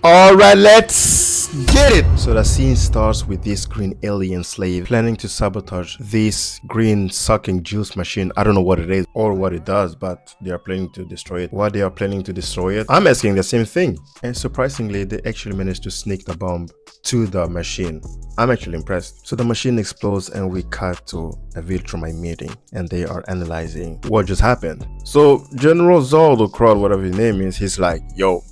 Alright, let's get it! So the scene starts with this green alien slave planning to sabotage this green sucking juice machine. I don't know what it is or what it does, but they are planning to destroy it. Why they are planning to destroy it? I'm asking the same thing. And surprisingly, they actually managed to sneak the bomb to the machine. I'm actually impressed. So the machine explodes and we cut to a Viltrumite meeting and they are analyzing what just happened. So General Zod or Crowd, whatever his name is, he's like, yo,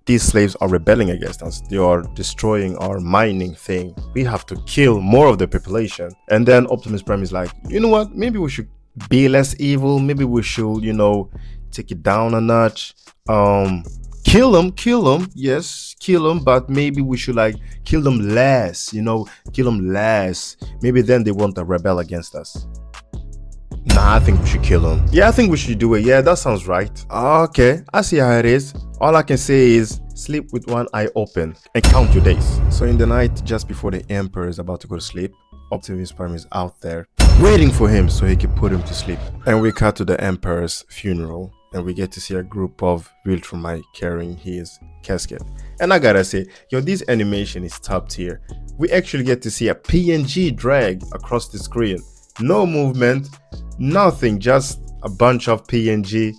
these slaves are rebelling against us. They are destroying our mining thing. We have to kill more of the population. And then Optimus Prime is like, you know what? Maybe we should be less evil. Maybe we should, take it down a notch. Kill them. Yes, kill them. But maybe we should kill them less, kill them less. Maybe then they won't rebel against us. Nah, I think we should kill him. Yeah, I think we should do it. Yeah, that sounds right. Okay, I see how it is. All I can say is sleep with one eye open and count your days. So in the night, just before the Emperor is about to go to sleep, Optimus Prime is out there waiting for him so he can put him to sleep. And we cut to the Emperor's funeral and we get to see a group of Viltrumite carrying his casket. And I gotta say, yo, this animation is top tier. We actually get to see a PNG drag across the screen. No movement, nothing, just a bunch of PNG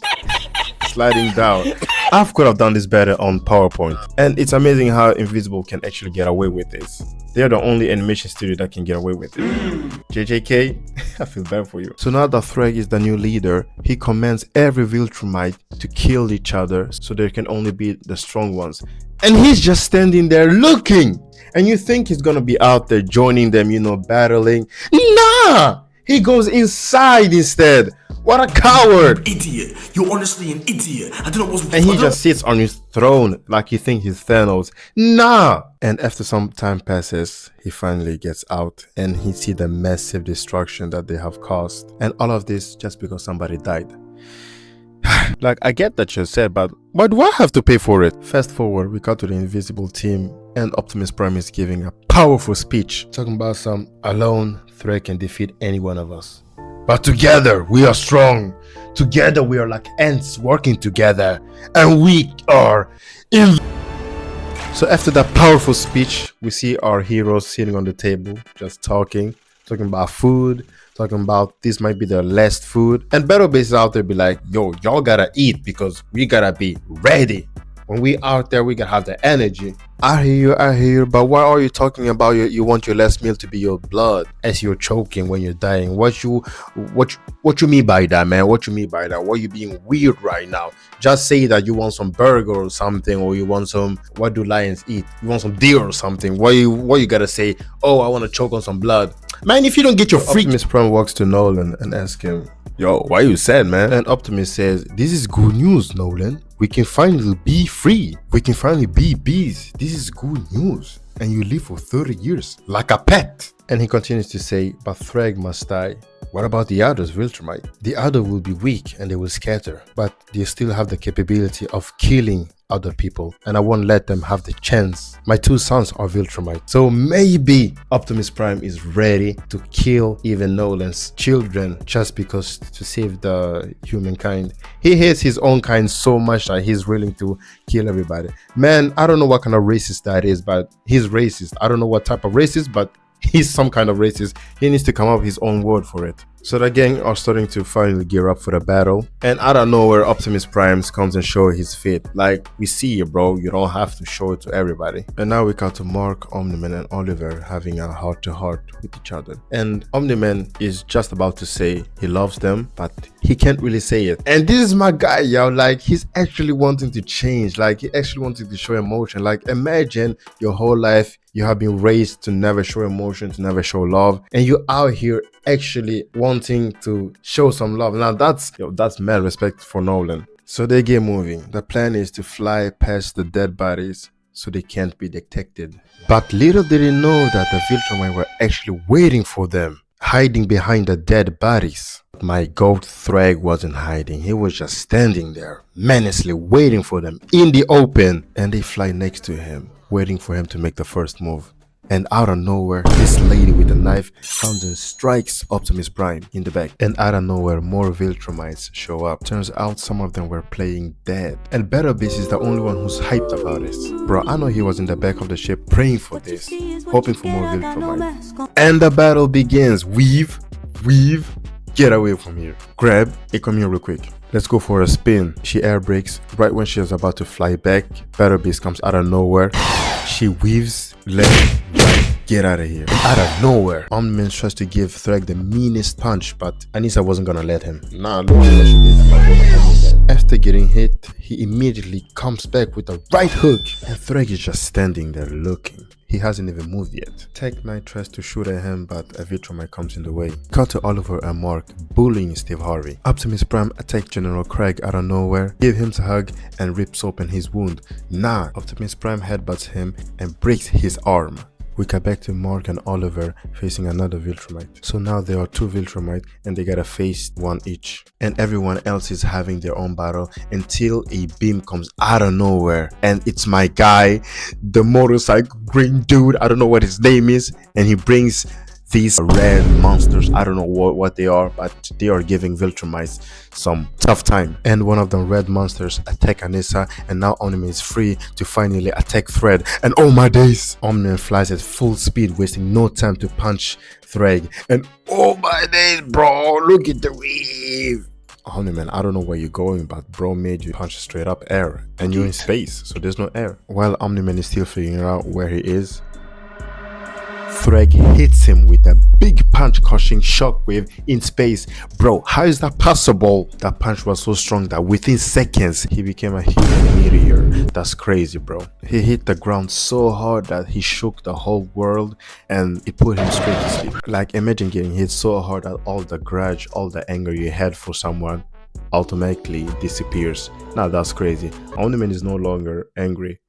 sliding down. I could have done this better on PowerPoint. And it's amazing how Invincible can actually get away with this. They're the only animation studio that can get away with it. JJK, I feel bad for you. So now that Thragg is the new leader, he commands every Viltrumite to kill each other so there can only be the strong ones. And he's just standing there looking. And you think he's gonna be out there joining them, battling. Nah! He goes inside instead. What a coward! Idiot! You're honestly an idiot. I don't know what's. And he just sits on his throne like he thinks he's Thanos. Nah! And after some time passes, he finally gets out and he sees the massive destruction that they have caused. And all of this just because somebody died. I get that you said, but why do I have to pay for it? Fast forward, we got to the Invisible team and Optimus Prime is giving a powerful speech talking about some alone Thragg can defeat any one of us. But together we are strong. Together we are like ants working together. And we are So after that powerful speech, we see our heroes sitting on the table, just talking about food, talking about this might be their last food. And Battle Base is out there be like, yo, y'all gotta eat because we gotta be ready. When we out there, we gotta have the energy. I hear you, but why are you talking about you want your last meal to be your blood as you're choking when you're dying? What you mean by that, man? What you mean by that? Why are you being weird right now? Just say that you want some burger or something, or you want some, what do lions eat? You want some deer or something. Why you gotta say, oh, I want to choke on some blood? Man, if you don't get your freak. Optimus Prime walks to Nolan and asks him, yo, why you sad, man? And Optimus says, this is good news, Nolan. We can finally be free. We can finally be bees. This is good news. And you live for 30 years like a pet. And he continues to say, but Thragg must die. What about the others, Viltrumite? The other will be weak and they will scatter, but they still have the capability of killing other people, and I won't let them have the chance. My two sons are Viltrumite, so maybe Optimus Prime is ready to kill even Nolan's children just because to save the humankind. He hates his own kind so much that he's willing to kill everybody. Man, I don't know what kind of racist that is, but he's racist. I don't know what type of racist, but he's some kind of racist. He needs to come up with his own word for it. So the gang are starting to finally gear up for the battle. And out of nowhere, Optimus Prime comes and shows his feet. Like, we see you, bro. You don't have to show it to everybody. And now we got to Mark, Omniman, and Oliver having a heart-to-heart with each other. And Omniman is just about to say he loves them, but he can't really say it. And this is my guy, yo. Like, he's actually wanting to change. Like, he actually wanting to show emotion. Like, imagine your whole life you have been raised to never show emotion, to never show love, and you're out here actually wanting to show some love. Now that's mad respect for Nolan. So they get moving. The plan is to fly past the dead bodies so they can't be detected. But little did they know that the Viltrumite were actually waiting for them, hiding behind the dead bodies. My goat Thragg wasn't hiding. He was just standing there, menacingly waiting for them in the open. And they fly next to him, waiting for him to make the first move. And out of nowhere, this lady with a knife comes and strikes Optimus Prime in the back. And out of nowhere, more Viltrumites show up. Turns out some of them were playing dead. And Battle Beast is the only one who's hyped about this. Bro, I know he was in the back of the ship praying for this, hoping for more Viltrumites. And the battle begins. Weave, get away from here. Grab, hey, come here real quick. Let's go for a spin. She air brakes right when she is about to fly back. Battle Beast comes out of nowhere. She weaves left, right, get out of here. Out of nowhere, Omniman tries to give Thragg the meanest punch, but Anissa wasn't gonna let him. Nah, look at what she did. After getting hit, he immediately comes back with a right hook, and Thragg is just standing there looking. He hasn't even moved yet. Tech Knight tries to shoot at him, but a Viltrumite comes in the way. Cut to Oliver and Mark bullying Steve Harvey. Optimus Prime attacks General Craig out of nowhere, give him a hug, and rips open his wound. Nah, Optimus Prime headbutts him and breaks his arm. We cut back to Mark and Oliver facing another Viltrumite. So now there are two Viltrumite and they gotta face one each. And everyone else is having their own battle until a beam comes out of nowhere. And it's my guy, the motorcycle green dude, I don't know what his name is. And he brings these red monsters. I don't know what they are, but they are giving Viltrumites some tough time. And one of the red monsters attack Anissa, and now Omniman is free to finally attack Thragg. And oh my days, Omniman flies at full speed, wasting no time to punch Thragg. And oh my days, bro, look at the weave. Omniman, I don't know where you're going, but bro made you punch straight up air, and you're in space, so there's no air. While Omniman is still figuring out where he is, Thragg hits him with a big punch causing shockwave in space. Bro, how is that possible? That punch was so strong that within seconds he became a human meteor. That's crazy, bro. He hit the ground so hard that he shook the whole world and it put him straight to sleep. Like, imagine getting hit so hard that all the grudge, all the anger you had for someone automatically disappears. Now that's crazy. Omniman is no longer angry.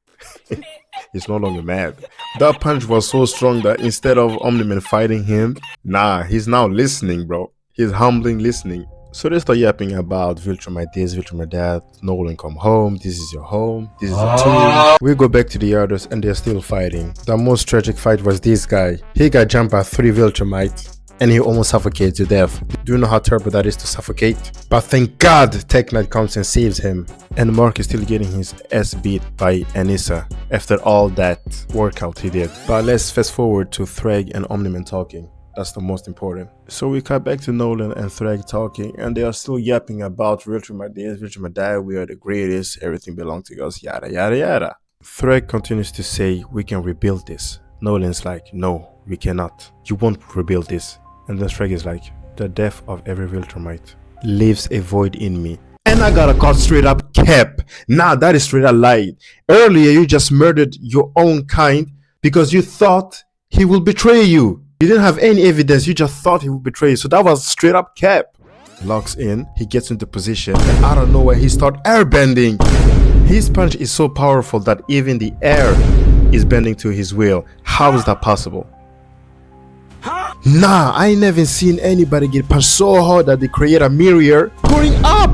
He's no longer mad. That punch was so strong that instead of Omniman fighting him, nah, he's now listening, bro. He's humbling listening. So they start yapping about Viltrumite this, Viltrumite that, Nolan come home, this is your home, this is a tomb. We go back to the others and they're still fighting. The most tragic fight was this guy. He got jumped by 3 Viltrumites and he almost suffocated to death. Do you know how terrible that is to suffocate? But thank God Tech Knight comes and saves him. And Mark is still getting his ass beat by Anissa after all that workout he did. But let's fast forward to Thragg and Omniman talking. That's the most important. So we cut back to Nolan and Thragg talking, and they are still yapping about Viltrumite this, Viltrumite that, we are the greatest, everything belongs to us, yada yada yada. Thragg continues to say, we can rebuild this. Nolan's like, no, we cannot. You won't rebuild this. And then Thragg is like, the death of every Viltrumite leaves a void in me. And I got a call straight up cap. Nah, that is straight up lie. Earlier you just murdered your own kind because you thought he will betray you. You didn't have any evidence, you just thought he would betray you. So that was straight up cap. Locks in, he gets into position, and out of nowhere he starts airbending. His punch is so powerful that even the air is bending to his will. How is that possible? Nah, I ain't never seen anybody get punched so hard that they create a mirror going up.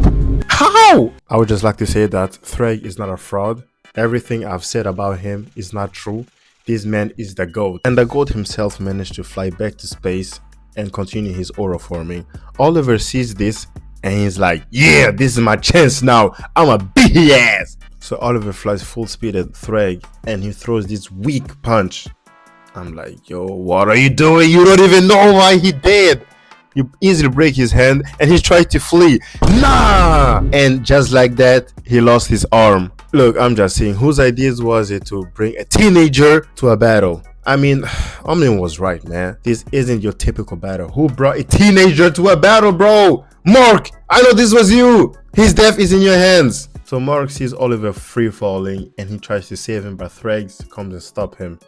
How? I would just like to say that Thragg is not a fraud. Everything I've said about him is not true. This man is the GOAT. And the GOAT himself managed to fly back to space and continue his aura forming. Oliver sees this and he's like, yeah, this is my chance now. I'm a beat his ass. So Oliver flies full speed at Thragg and he throws this weak punch. I'm like, yo, what are you doing? You don't even know why he did. You easily break his hand and he tried to flee. Nah! And just like that, he lost his arm. Look, I'm just saying, whose ideas was it to bring a teenager to a battle? I mean, Omniman was right, man. This isn't your typical battle. Who brought a teenager to a battle, bro? Mark, I know this was you. His death is in your hands. So Mark sees Oliver free falling and he tries to save him, but Thragg comes and stop him.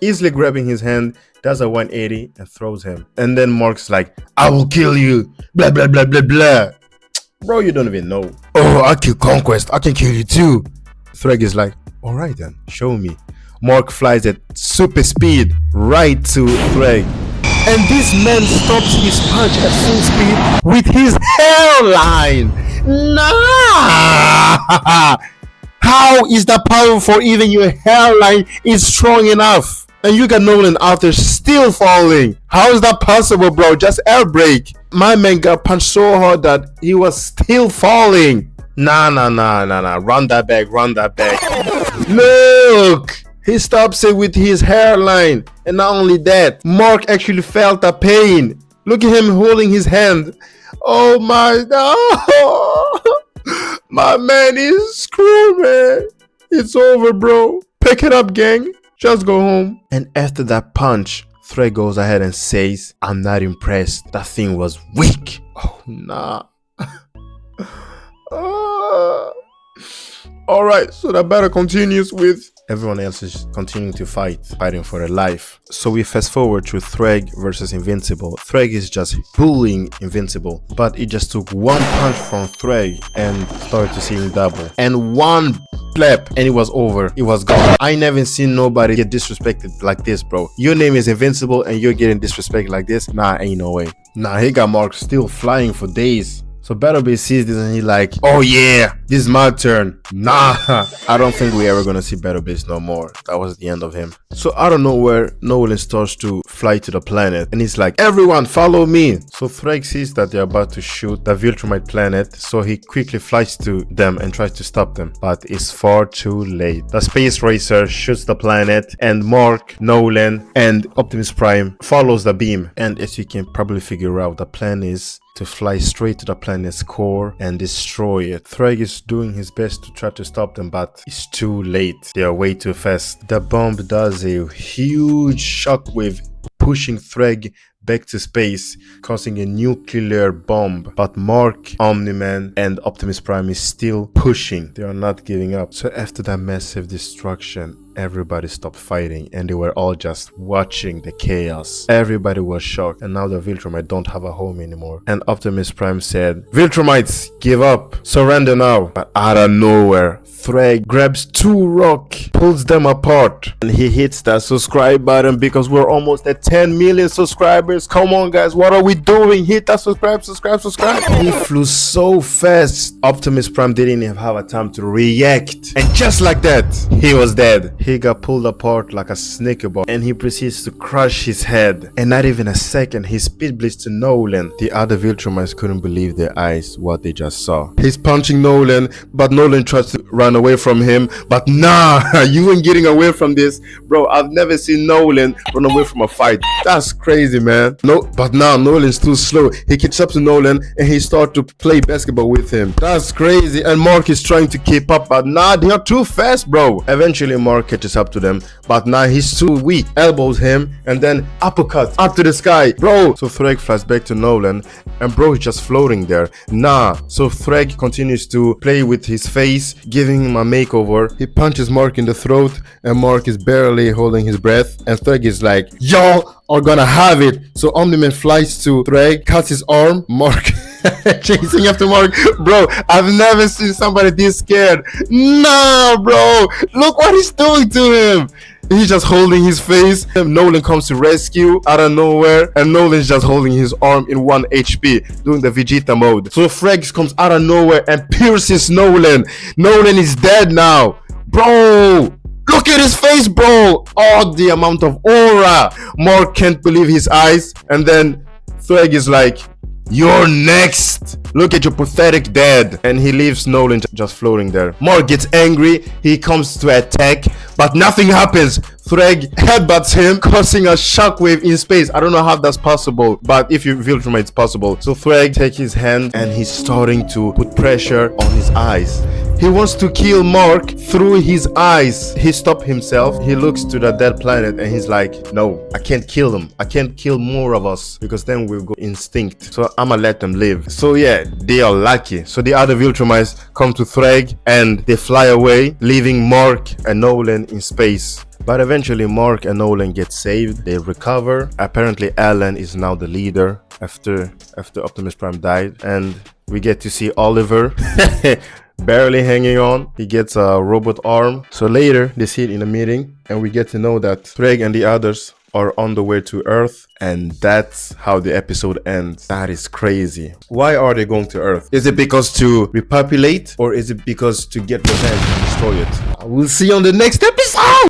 Easily grabbing his hand, does a 180 and throws him. And then Mark's like, I will kill you. Blah, blah, blah, blah, blah. Bro, you don't even know. Oh, I kill Conquest. I can kill you too. Thragg is like, alright then, show me. Mark flies at super speed right to Thragg. And this man stops his punch at full speed with his hairline. Nah! How is that powerful? Even your hairline is strong enough? And you got Nolan out there still falling. How is that possible, bro? Just air brake. My man got punched so hard that he was still falling. Nah. Run that back. Look! He stops it with his hairline. And not only that, Mark actually felt the pain. Look at him holding his hand. Oh my god. My man is screwed, man. It's over, bro. Pick it up, gang. Just go home. And after that punch, Thragg goes ahead and says, I'm not impressed. That thing was weak. Oh, nah. Alright, so the battle continues with everyone else is continuing to fighting for their life. So we fast forward to Thragg versus Invincible. Thragg is just bullying Invincible, but it just took one punch from Thragg and started to see him double. And one slap and it was over. It was gone. I never seen nobody get disrespected like this, bro. Your name is Invincible and you're getting disrespected like this? Nah, ain't no way. Nah, he got Mark still flying for days. So Battlebase sees this and he like, oh yeah, this is my turn. Nah, I don't think we ever gonna see Battlebase no more. That was the end of him. So out of nowhere, Nolan starts to fly to the planet and he's like, everyone follow me. So Thragg sees that they're about to shoot the Viltrumite planet, so he quickly flies to them and tries to stop them, but it's far too late. The space racer shoots the planet and Mark, Nolan and Optimus Prime follows the beam. And as you can probably figure out, the plan is to fly straight to the planet's core and destroy it. Thragg is doing his best to try to stop them, but it's too late. They are way too fast. The bomb does a huge shockwave, pushing Thragg back to space, causing a nuclear bomb. But Mark, Omniman, and Optimus Prime is still pushing. They are not giving up. So after that massive destruction, everybody stopped fighting and they were all just watching the chaos. Everybody was shocked, and now the Viltrumite don't have a home anymore. And Optimus Prime said, Viltrumites, give up, surrender now. But out of nowhere, Thragg grabs two rocks, pulls them apart, and he hits that subscribe button because we're almost at 10 million subscribers. Come on guys, what are we doing? Hit that subscribe. He flew so fast, Optimus Prime didn't even have a time to react, and just like that, he was dead. He got pulled apart like a Snicker bar and he proceeds to crush his head. And not even a second, he speed blitzed to Nolan. The other Viltrumites couldn't believe their eyes what they just saw. He's punching Nolan, but Nolan tries to run away from him. But nah, you ain't getting away from this. Bro, I've never seen Nolan run away from a fight. That's crazy, man. No, but now Nolan's too slow. He catches up to Nolan and he starts to play basketball with him. That's crazy. And Mark is trying to keep up, but nah, they are too fast, bro. Eventually Mark catches up to them, but now he's too weak. Elbows him and then uppercut up to the sky, bro. So Thragg flies back to Nolan and bro is just floating there. Nah, so Thragg continues to play with his face, giving him a makeover. He punches Mark in the throat and Mark is barely holding his breath, and Thragg is like, y'all are gonna have it. So Omniman flies to Thragg, cuts his arm. Mark chasing after Mark. Bro, I've never seen somebody this scared. Nah, bro, look what he's doing to him. He's just holding his face. Nolan comes to rescue out of nowhere, and Nolan's just holding his arm in 1 HP, doing the Vegeta mode. So Thragg comes out of nowhere and pierces Nolan. Nolan is dead now. Bro, look at his face, bro. Oh, the amount of aura. Mark can't believe his eyes, and then Thragg is like, you're next. Look at your pathetic dad. And he leaves Nolan just floating there. Mark gets angry. He comes to attack, but nothing happens. Thragg headbutts him, causing a shockwave in space. I don't know how that's possible, but if you feel from it, it's possible. So Thragg takes his hand and he's starting to put pressure on his eyes. He wants to kill Mark through his eyes. He stopped himself. He looks to the dead planet and he's like, no, I can't kill them. I can't kill more of us because then we'll go instinct. So I'ma let them live. So yeah, they are lucky. So the other Viltrumites come to Thragg and they fly away, leaving Mark and Nolan in space. But eventually Mark and Nolan get saved. They recover. Apparently Alan is now the leader after Optimus Prime died, and we get to see Oliver barely hanging on. He gets a robot arm. So later they see it in a meeting and we get to know that Thragg and the others are on the way to Earth, and that's how the episode ends. That is crazy. Why are they going to Earth? Is it because to repopulate, or is it because to get revenge and destroy it? We'll see on the next episode.